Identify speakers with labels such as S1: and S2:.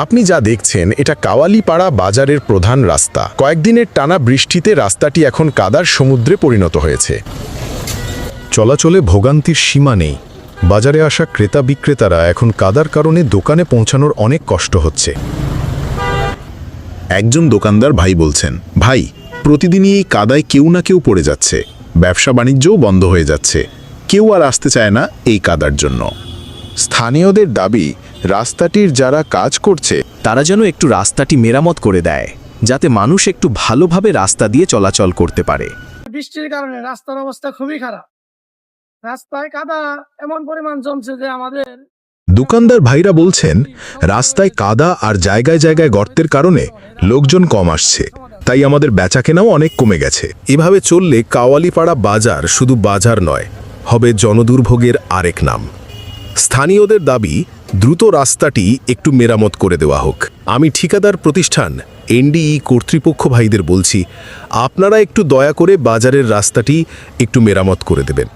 S1: আপনি যা দেখছেন এটা কাওয়ালিপাড়া বাজারের প্রধান রাস্তা। কয়েকদিনের টানা বৃষ্টিতে রাস্তাটি এখন কাদার সমুদ্রে পরিণত হয়েছে। চলাচলে ভোগান্তির সীমা নেই। বাজারে আসা ক্রেতা বিক্রেতারা এখন কাদার কারণে দোকানে পৌঁছানোর অনেক কষ্ট হচ্ছে। একজন দোকানদার ভাই বলছেন, ভাই, প্রতিদিনই এই কাদায় কেউ না কেউ পড়ে যাচ্ছে, ব্যবসা বাণিজ্যও বন্ধ হয়ে যাচ্ছে, কেউ আর আসতে চায় না এই কাদার জন্য। স্থানীয়দের দাবি, রাস্তাটির যারা কাজ করছে
S2: তারা যেন একটু রাস্তাটি মেরামত করে দেয়, যাতে মানুষ একটু ভালোভাবে রাস্তা দিয়ে চলাচল করতে পারে।
S3: বৃষ্টির কারণে রাস্তার অবস্থা খুবই খারাপ। রাস্তায় কাদা এমন পরিমাণ জমছে যে আমাদের
S1: দোকানদার ভাইরা বলছেন, রাস্তায় কাদা আর জায়গায় জায়গায় গর্তের কারণে লোকজন কম আসছে, তাই আমাদের বেচাকেনাও অনেক কমে গেছে। এভাবে চললে কাওয়ালিপাড়া বাজার শুধু বাজার নয়, হবে জনদুর্ভোগের আরেক নাম। স্থানীয়দের দাবি, দ্রুত রাস্তাটি একটু মেরামত করে দেওয়া হোক। আমি ঠিকাদার প্রতিষ্ঠান এনডিই কর্তৃপক্ষ ভাইদের বলছি, আপনারা একটু দয়া করে বাজারের রাস্তাটি একটু মেরামত করে দেবেন।